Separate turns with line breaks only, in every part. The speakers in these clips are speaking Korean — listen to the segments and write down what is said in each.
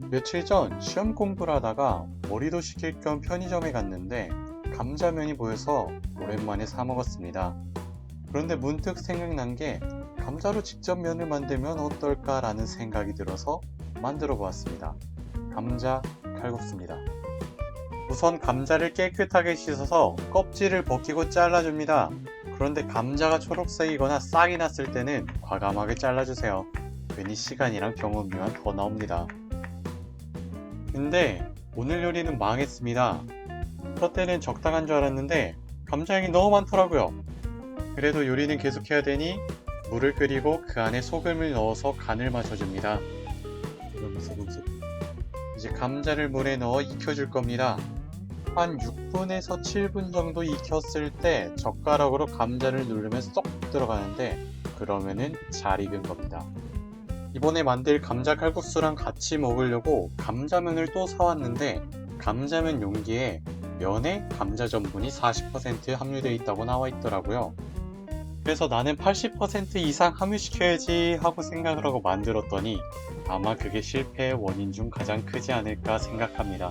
며칠 전 시험 공부를 하다가 머리도 식힐 겸 편의점에 갔는데 감자면이 보여서 오랜만에 사 먹었습니다. 그런데 문득 생각난 게 감자로 직접 면을 만들면 어떨까 라는 생각이 들어서 만들어 보았습니다. 감자 칼국수입니다. 우선 감자를 깨끗하게 씻어서 껍질을 벗기고 잘라줍니다. 그런데 감자가 초록색이거나 싹이 났을 때는 과감하게 잘라주세요. 괜히 시간이랑 경험료만 더 나옵니다. 근데 오늘 요리는 망했습니다. 첫 때는 적당한 줄 알았는데 감자향이 너무 많더라고요. 그래도 요리는 계속해야 되니 물을 끓이고 그 안에 소금을 넣어서 간을 맞춰줍니다. 이제 감자를 물에 넣어 익혀줄 겁니다. 한 6분에서 7분 정도 익혔을 때 젓가락으로 감자를 누르면 쏙 들어가는데 그러면은 잘 익은 겁니다. 이번에 만들 감자 칼국수랑 같이 먹으려고 감자면을 또 사왔는데 감자면 용기에 면에 감자 전분이 40% 함유되어 있다고 나와 있더라고요. 그래서 나는 80% 이상 함유시켜야지 하고 생각을 하고 만들었더니 아마 그게 실패의 원인 중 가장 크지 않을까 생각합니다.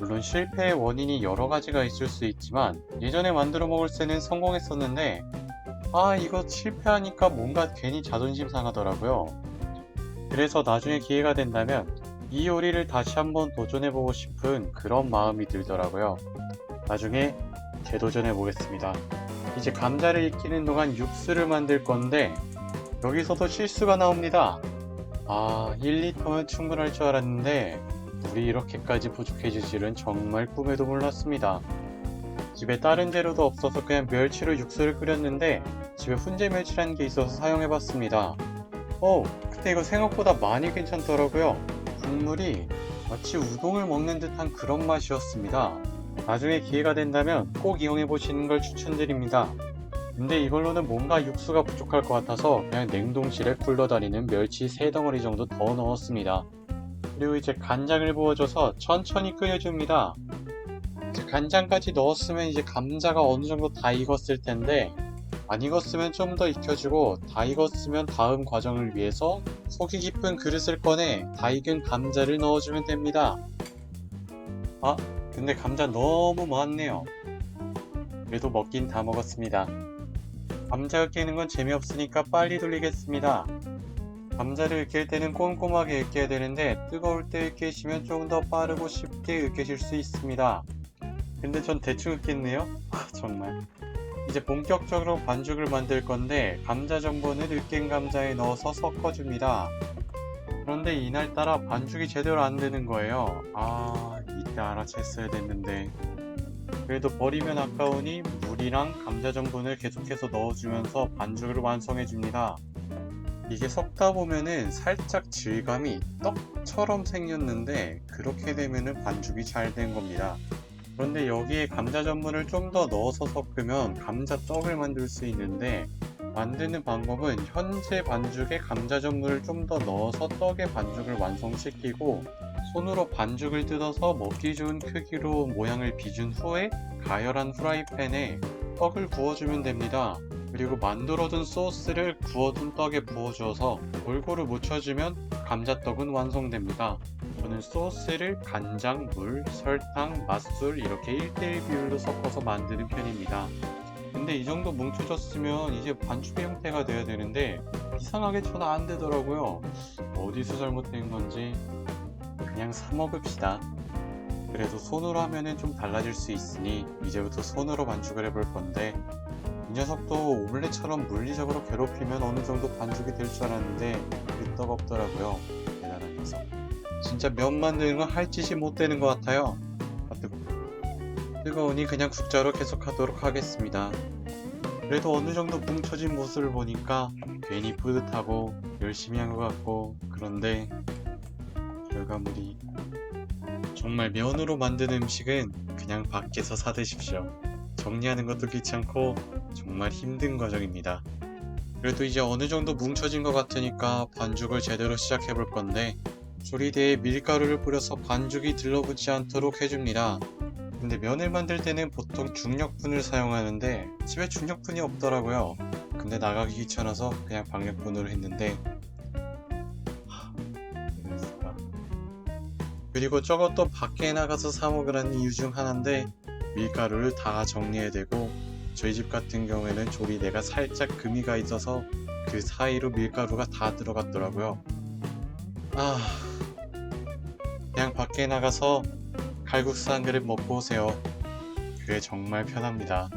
물론 실패의 원인이 여러 가지가 있을 수 있지만 예전에 만들어 먹을 때는 성공했었는데 이거 실패하니까 뭔가 괜히 자존심 상하더라고요. 그래서 나중에 기회가 된다면 이 요리를 다시 한번 도전해보고 싶은 그런 마음이 들더라고요. 나중에 재도전해보겠습니다. 이제 감자를 익히는 동안 육수를 만들 건데 여기서도 실수가 나옵니다. 1리터면 충분할 줄 알았는데 물이 이렇게까지 부족해질 줄은 정말 꿈에도 몰랐습니다. 집에 다른 재료도 없어서 그냥 멸치로 육수를 끓였는데 집에 훈제 멸치라는 게 있어서 사용해봤습니다. 근데 이거 생각보다 많이 괜찮더라고요. 국물이 마치 우동을 먹는 듯한 그런 맛이었습니다. 나중에 기회가 된다면 꼭 이용해보시는 걸 추천드립니다. 근데 이걸로는 뭔가 육수가 부족할 것 같아서 그냥 냉동실에 굴러다니는 멸치 3덩어리 정도 더 넣었습니다. 그리고 이제 간장을 부어줘서 천천히 끓여줍니다. 이제 간장까지 넣었으면 이제 감자가 어느 정도 다 익었을 텐데 안 익었으면 좀 더 익혀주고 다 익었으면 다음 과정을 위해서 속이 깊은 그릇을 꺼내 다 익은 감자를 넣어주면 됩니다. 근데 감자 너무 많네요. 그래도 먹긴 다 먹었습니다. 감자 으깨는 건 재미없으니까 빨리 돌리겠습니다. 감자를 으깰 때는 꼼꼼하게 으깨야 되는데 뜨거울 때 으깨시면 좀 더 빠르고 쉽게 으깨실 수 있습니다. 근데 전 대충 으깼네요? 정말. 이제 본격적으로 반죽을 만들 건데 감자 전분을 으깬 감자에 넣어서 섞어줍니다. 그런데 이날따라 반죽이 제대로 안 되는 거예요. 이때 알아챘어야 됐는데. 그래도 버리면 아까우니 물이랑 감자 전분을 계속해서 넣어주면서 반죽을 완성해줍니다. 이게 섞다 보면은 살짝 질감이 떡처럼 생겼는데 그렇게 되면은 반죽이 잘 된 겁니다. 그런데 여기에 감자 전분을 좀 더 넣어서 섞으면 감자떡을 만들 수 있는데 만드는 방법은 현재 반죽에 감자 전분을 좀 더 넣어서 떡의 반죽을 완성시키고 손으로 반죽을 뜯어서 먹기 좋은 크기로 모양을 빚은 후에 가열한 프라이팬에 떡을 구워주면 됩니다. 그리고 만들어둔 소스를 구워둔 떡에 부어주어서 골고루 묻혀주면 감자떡은 완성됩니다. 저는 소스를 간장, 물, 설탕, 맛술 이렇게 1:1 비율로 섞어서 만드는 편입니다. 근데 이 정도 뭉쳐졌으면 이제 반죽의 형태가 돼야 되는데 이상하게 저는 안 되더라고요. 어디서 잘못된 건지 그냥 사 먹읍시다. 그래도 손으로 하면은 좀 달라질 수 있으니 이제부터 손으로 반죽을 해볼 건데 이 녀석도 오믈렛처럼 물리적으로 괴롭히면 어느 정도 반죽이 될 줄 알았는데 끄떡없더라고요. 대단한 녀석. 진짜 면 만드는 건 할 짓이 못 되는 것 같아요. 뜨거우니 그냥 국자로 계속 하도록 하겠습니다. 그래도 어느 정도 뭉쳐진 모습을 보니까 괜히 뿌듯하고 열심히 한 것 같고 그런데 결과물이 정말 면으로 만든 음식은 그냥 밖에서 사 드십시오. 정리하는 것도 귀찮고 정말 힘든 과정입니다. 그래도 이제 어느 정도 뭉쳐진 것 같으니까 반죽을 제대로 시작해 볼 건데 조리대에 밀가루를 뿌려서 반죽이 들러붙지 않도록 해줍니다. 근데 면을 만들 때는 보통 중력분을 사용하는데 집에 중력분이 없더라고요. 근데 나가기 귀찮아서 그냥 박력분으로 했는데 그리고 저것도 밖에 나가서 사 먹으라는 이유 중 하나인데 밀가루를 다 정리해야 되고 저희 집 같은 경우에는 조리대가 살짝 금이 가 있어서 그 사이로 밀가루가 다 들어갔더라고요. 아, 그냥 밖에 나가서 칼국수 한 그릇 먹고 오세요. 그게 정말 편합니다.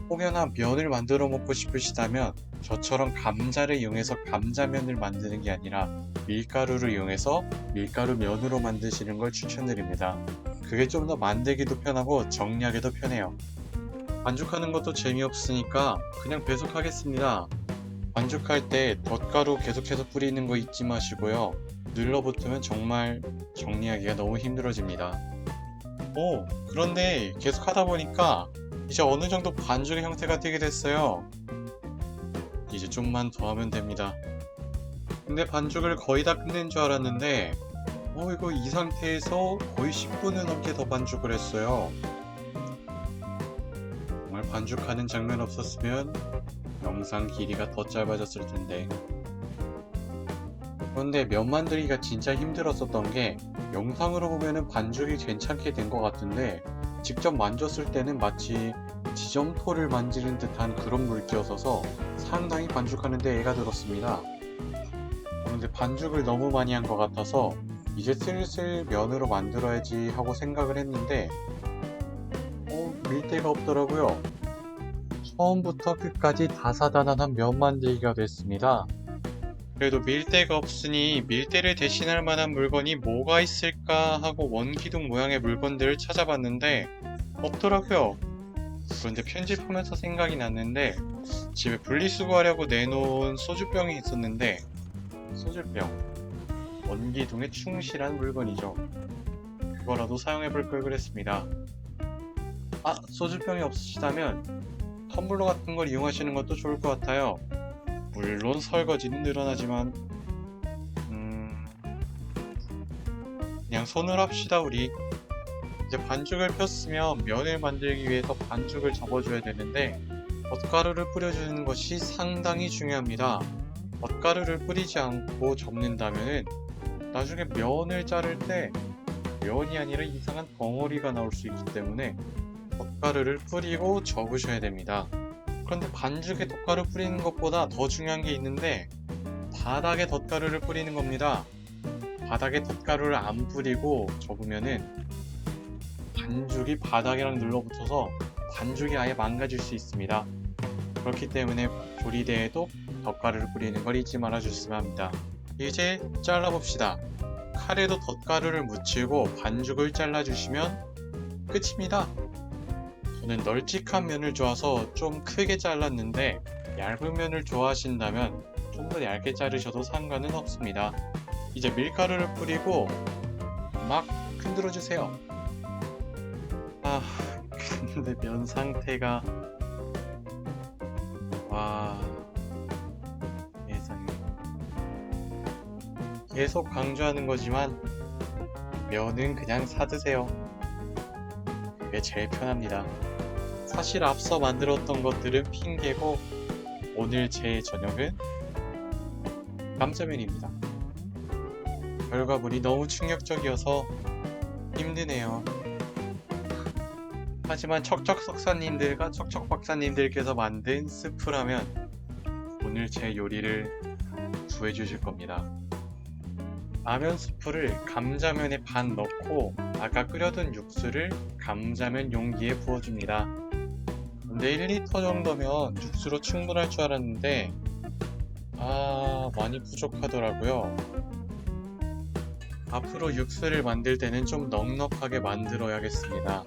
혹여나 면을 만들어 먹고 싶으시다면 저처럼 감자를 이용해서 감자면을 만드는 게 아니라 밀가루를 이용해서 밀가루 면으로 만드시는 걸 추천드립니다. 그게 좀 더 만들기도 편하고 정리하기도 편해요. 반죽하는 것도 재미없으니까 그냥 배속하겠습니다. 반죽할 때 덧가루 계속해서 뿌리는 거 잊지 마시고요. 눌러붙으면 정말 정리하기가 너무 힘들어집니다. 그런데 계속 하다 보니까 이제 어느 정도 반죽의 형태가 되게 됐어요. 이제 좀만 더 하면 됩니다. 근데 반죽을 거의 다 끝낸 줄 알았는데 이거 이 상태에서 거의 10분은 넘게 더 반죽을 했어요. 정말 반죽하는 장면 없었으면 영상 길이가 더 짧아졌을 텐데. 그런데 면 만들기가 진짜 힘들었었던 게 영상으로 보면은 반죽이 괜찮게 된 것 같은데 직접 만졌을 때는 마치 지점토를 만지는 듯한 그런 물기였어서 상당히 반죽하는데 애가 들었습니다. 그런데 반죽을 너무 많이 한 것 같아서 이제 슬슬 면으로 만들어야지 하고 생각을 했는데 밀대가 없더라고요. 처음부터 끝까지 다사다난한 면 만들기가 됐습니다. 그래도 밀대가 없으니 밀대를 대신할 만한 물건이 뭐가 있을까 하고 원기둥 모양의 물건들을 찾아봤는데 없더라고요. 그런데 편집하면서 생각이 났는데 집에 분리수거하려고 내놓은 소주병이 있었는데 소주병 원기둥에 충실한 물건이죠. 그거라도 사용해볼 걸 그랬습니다. 소주병이 없으시다면 텀블러 같은 걸 이용하시는 것도 좋을 것 같아요. 물론 설거지는 늘어나지만 그냥 손으로 합시다 우리. 이제 반죽을 폈으면 면을 만들기 위해서 반죽을 접어줘야 되는데 덧가루를 뿌려주는 것이 상당히 중요합니다. 덧가루를 뿌리지 않고 접는다면 나중에 면을 자를 때 면이 아니라 이상한 덩어리가 나올 수 있기 때문에 덧가루를 뿌리고 접으셔야 됩니다. 그런데 반죽에 덧가루 뿌리는 것보다 더 중요한 게 있는데 바닥에 덧가루를 뿌리는 겁니다. 바닥에 덧가루를 안 뿌리고 접으면은 반죽이 바닥이랑 눌러붙어서 반죽이 아예 망가질 수 있습니다. 그렇기 때문에 조리대에도 덧가루를 뿌리는 걸 잊지 말아 주시면 합니다. 이제 잘라봅시다. 칼에도 덧가루를 묻히고 반죽을 잘라주시면 끝입니다. 저는 널찍한 면을 좋아서 좀 크게 잘랐는데 얇은 면을 좋아하신다면 좀 더 얇게 자르셔도 상관은 없습니다. 이제 밀가루를 뿌리고 막 흔들어 주세요. 근데 면 상태가 세상에. 계속 강조하는 거지만 면은 그냥 사드세요. 그게 제일 편합니다. 사실 앞서 만들었던 것들은 핑계고 오늘 제 저녁은 감자면입니다. 결과물이 너무 충격적이어서 힘드네요. 하지만 척척석사님들과 척척박사님들께서 만든 스프라면 오늘 제 요리를 구해주실 겁니다. 라면 스프를 감자면에 반 넣고 아까 끓여둔 육수를 감자면 용기에 부어줍니다. 근데 1리터 정도면 육수로 충분할 줄 알았는데 많이 부족하더라고요. 앞으로 육수를 만들 때는 좀 넉넉하게 만들어야겠습니다.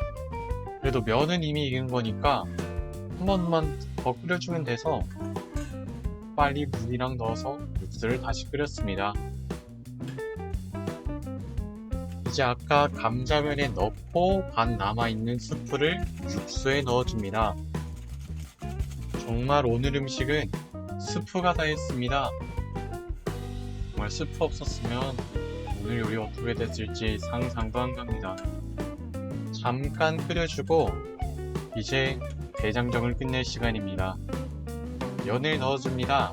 그래도 면은 이미 익은 거니까 한 번만 더 끓여주면 돼서 빨리 물이랑 넣어서 육수를 다시 끓였습니다. 이제 아까 감자면에 넣고 반 남아있는 스프를 육수에 넣어줍니다. 정말 오늘 음식은 스프가 다 했습니다. 정말 스프 없었으면 오늘 요리 어떻게 됐을지 상상도 안 갑니다. 잠깐 끓여주고 이제 대장정을 끝낼 시간입니다. 면을 넣어줍니다.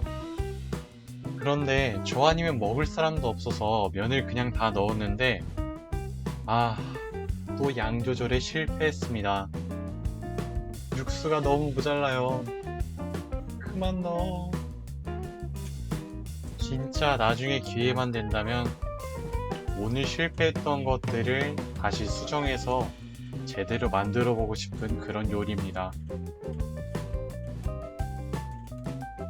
그런데 저 아니면 먹을 사람도 없어서 면을 그냥 다 넣었는데 아, 또 양 조절에 실패했습니다. 육수가 너무 모자라요. 그만 넣어. 진짜 나중에 기회만 된다면 오늘 실패했던 것들을 다시 수정해서 제대로 만들어 보고 싶은 그런 요리입니다.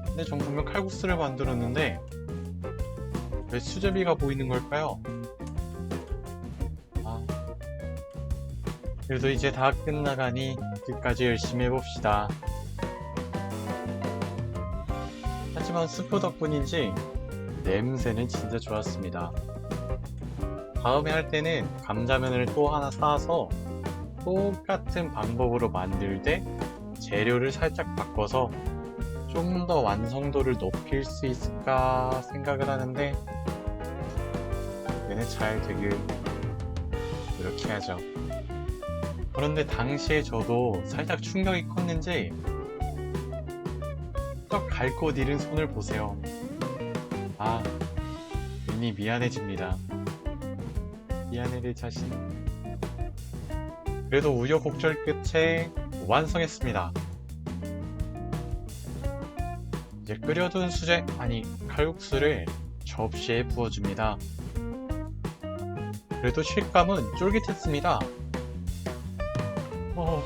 근데 전 분명 칼국수를 만들었는데 왜 수제비가 보이는 걸까요? 아, 그래도 이제 다 끝나가니 끝까지 열심히 해봅시다. 하지만 스프 덕분인지 냄새는 진짜 좋았습니다. 다음에 할 때는 감자면을 또 하나 싸서 똑같은 방법으로 만들 때 재료를 살짝 바꿔서 좀 더 완성도를 높일 수 있을까 생각을 하는데 얘는 잘 되길 노력해 야죠. 그런데 당시에 저도 살짝 충격이 컸는지 또 갈 곳 잃은 손을 보세요. 아, 괜히 미안해집니다. 미안해 내 자신. 그래도 우여곡절 끝에 완성했습니다. 이제 끓여둔 칼국수를 접시에 부어줍니다. 그래도 식감은 쫄깃했습니다.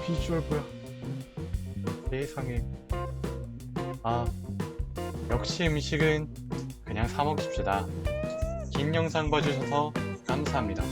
비주얼 뭐야. 세상에. 아, 역시 음식은 그냥 사 먹읍시다. 긴 영상 봐주셔서 감사합니다.